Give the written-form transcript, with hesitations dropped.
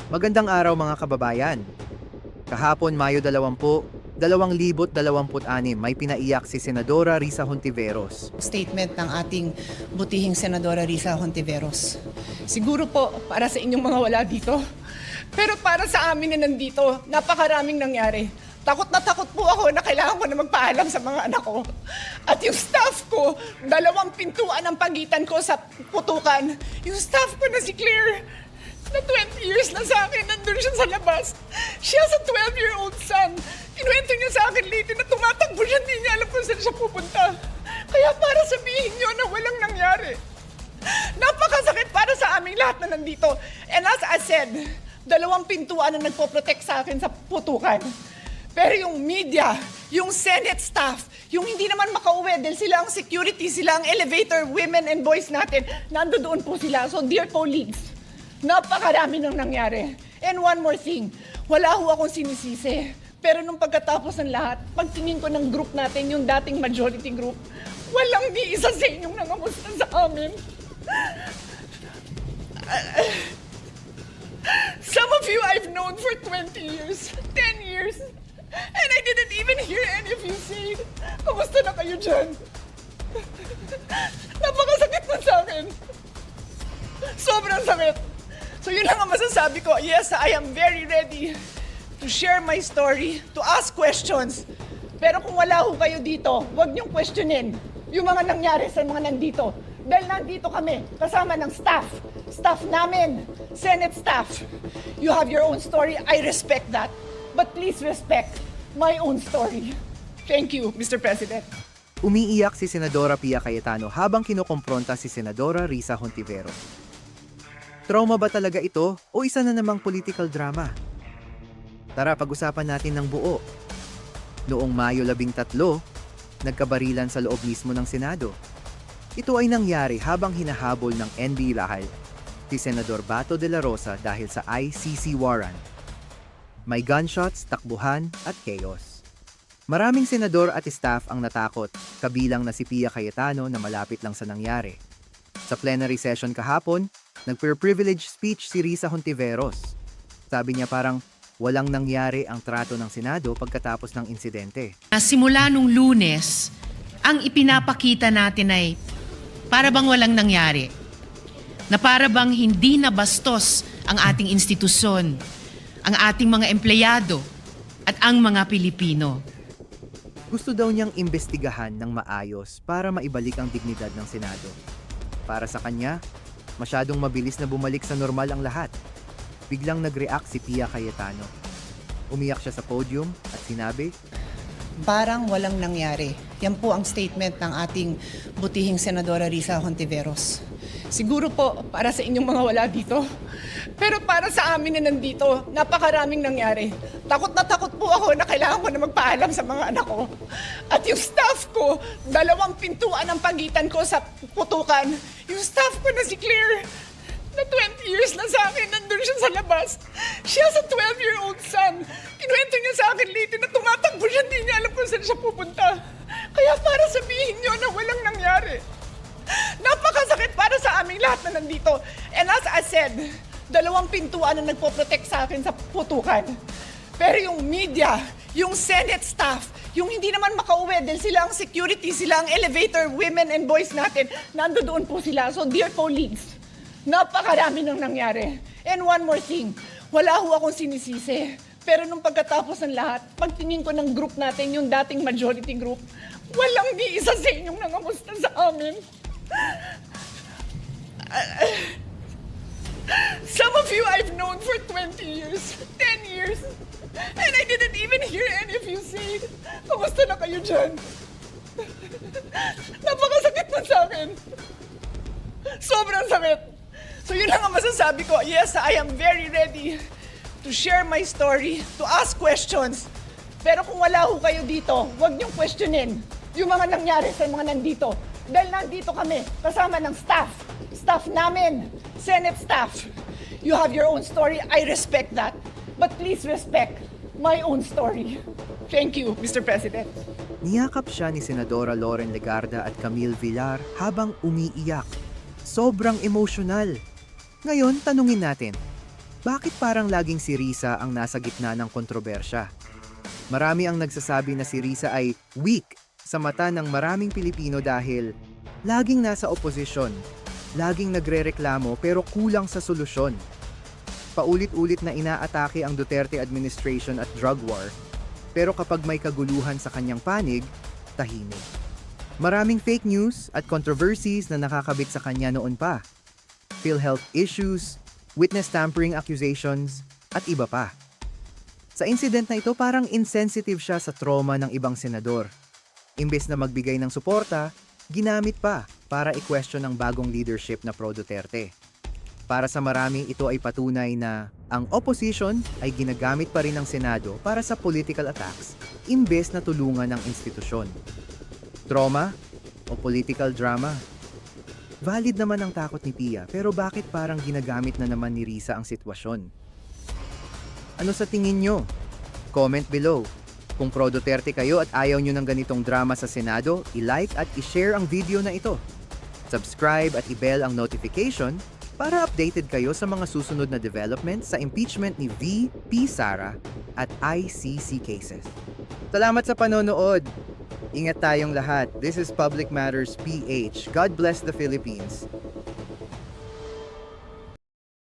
Magandang araw mga kababayan. Kahapon Mayo 2026 may pinaiyak si Senadora Risa Hontiveros. Statement ng ating butihing Senadora Risa Hontiveros. Siguro po para sa inyong mga wala dito, pero para sa amin na nandito, napakaraming nangyari. Takot na takot po ako na kailangan ko na magpaalam sa mga anak ko. At yung staff ko, 2 pintuan ang pagitan ko sa putukan. Yung staff ko na si Claire, na 20 years na sa akin, nandun siya sa labas. Siya sa 12-year-old son. Kinuwento niya sa akin late na tumatakbo siya, hindi niya alam kung saan siya pupunta. Kaya para sabihin niyo na walang nangyari. Napakasakit para sa aming lahat na nandito. And as I said, 2 pintuan na nagpo-protect sa akin sa putukan. Pero yung media, yung Senate staff, yung hindi naman makauwi dahil sila ang security, sila ang elevator, women and boys natin, nandoon po sila. So dear colleagues, napakarami nang nangyari. And one more thing, wala ho akong sinisisi. Pero nung pagkatapos ng lahat, pagtingin ko ng group natin, yung dating majority group, walang ni isa sa inyong nangamusta sa amin. Some of you I've known for 20 years, 10 years, and I didn't even hear any of you say, kamusta na kayo dyan? Napakasakit na sa akin. Sobrang sakit. So yun lang ang masasabi ko. Yes, I am very ready to share my story, to ask questions. Pero kung wala ho kayo dito, huwag niyong questionin yung mga nangyari sa mga nandito. Dahil nandito kami, kasama ng staff namin, Senate staff. You have your own story, I respect that. But please respect my own story. Thank you, Mr. President. Umiiyak si Senadora Pia Cayetano habang kinokompronta si Senadora Risa Hontiveros. Trauma ba talaga ito o isa na namang political drama? Tara, pag-usapan natin ng buo. Noong Mayo 13, nagkabarilan sa loob mismo ng Senado. Ito ay nangyari habang hinahabol ng NBI Lahal si Senador Bato de la Rosa dahil sa ICC warrant. May gunshots, takbuhan at chaos. Maraming senador at staff ang natakot, kabilang na si Pia Cayetano na malapit lang sa nangyari. Sa plenary session kahapon, nagpe-privilege speech si Risa Hontiveros. Sabi niya parang walang nangyari ang trato ng Senado pagkatapos ng insidente. Simula nung Lunes, ang ipinapakita natin ay para bang walang nangyari. Na para bang hindi nabastos ang ating institusyon, ang ating mga empleyado at ang mga Pilipino. Gusto daw niyang imbestigahan ng maayos para maibalik ang dignidad ng Senado. Para sa kanya, masyadong mabilis na bumalik sa normal ang lahat. Biglang nag-react si Pia Cayetano. Umiyak siya sa podium at sinabi, Parang walang nangyari. Yan po ang statement ng ating butihing Senadora Risa Hontiveros. Siguro po para sa inyong mga wala dito, pero para sa amin na nandito, napakaraming nangyari. Takot na takot po ako na kailangan ko na magpaalam sa mga anak ko. At yung staff ko, 2 pintuan ang pagitan ko sa putukan. Yung staff ko na si Claire, na 20 years na sa akin, nandun siya sa labas. Siya sa 12-year-old son. Kinuwento niya sa akin late na tumatakbo siya, hindi niya alam kung saan siya pupunta. Kaya para sabihin niyo na walang nangyari. Napakasakit para sa aming lahat na nandito. And as I said, 2 pintuan na nagpo-protect sa akin sa putukan. Pero yung media, yung Senate staff, yung hindi naman makauwi dahil sila ang security, sila ang elevator, women and boys natin, nandoon po sila. So dear colleagues, napakarami nang nangyari. And one more thing, wala ho akong sinisisi. Pero nung pagkatapos ng lahat, pagtingin ko ng group natin, yung dating majority group, walang ni isa sa inyong nangamusta sa amin. Some of you I've known for 20 years, 10 years, and I didn't even hear any of you say, kamusta na kayo dyan? Napakasakit na sa akin. Sobrang sakit. So yun lang ang masasabi ko. Yes, I am very ready to share my story, to ask questions. Pero kung wala ho kayo dito, huwag niyong questionin yung mga nangyari sa mga nandito. Dahil nandito kami, kasama ng staff namin, Senate staff. You have your own story, I respect that. But please respect my own story. Thank you, Mr. President. niyakap siya ni Senadora Loren Legarda at Camille Villar habang umiiyak. Sobrang emosyonal. Ngayon, tanungin natin, Bakit parang laging si Risa ang nasa gitna ng kontrobersya? Marami ang nagsasabi na si Risa ay weak sa mata ng maraming Pilipino dahil laging nasa oposisyon, laging nagrereklamo pero kulang sa solusyon. Paulit-ulit na inaatake ang Duterte administration at drug war, pero kapag may kaguluhan sa kanyang panig, tahimik. Maraming fake news at controversies na nakakabit sa kanya noon pa. PhilHealth issues, witness tampering accusations, at iba pa. Sa incident na ito, parang insensitive siya sa trauma ng ibang senador. Imbes na magbigay ng suporta, ginamit pa para i-question ang bagong leadership na pro-Duterte. Para sa marami, ito ay patunay na ang opposition ay ginagamit pa rin ng Senado para sa political attacks, imbes na tulungan ng institusyon. Trauma o political drama? Valid naman ang takot ni Pia, pero bakit parang ginagamit na naman ni Risa ang sitwasyon? Ano sa tingin nyo? Comment below. Kung pro-Duterte kayo at ayaw nyo ng ganitong drama sa Senado, i-like at i-share ang video na ito. Subscribe at i-bell ang notification para updated kayo sa mga susunod na developments sa impeachment ni VP Sara at ICC cases. Salamat sa panonood! Ingat tayong lahat. This is Public Matters PH. God bless the Philippines.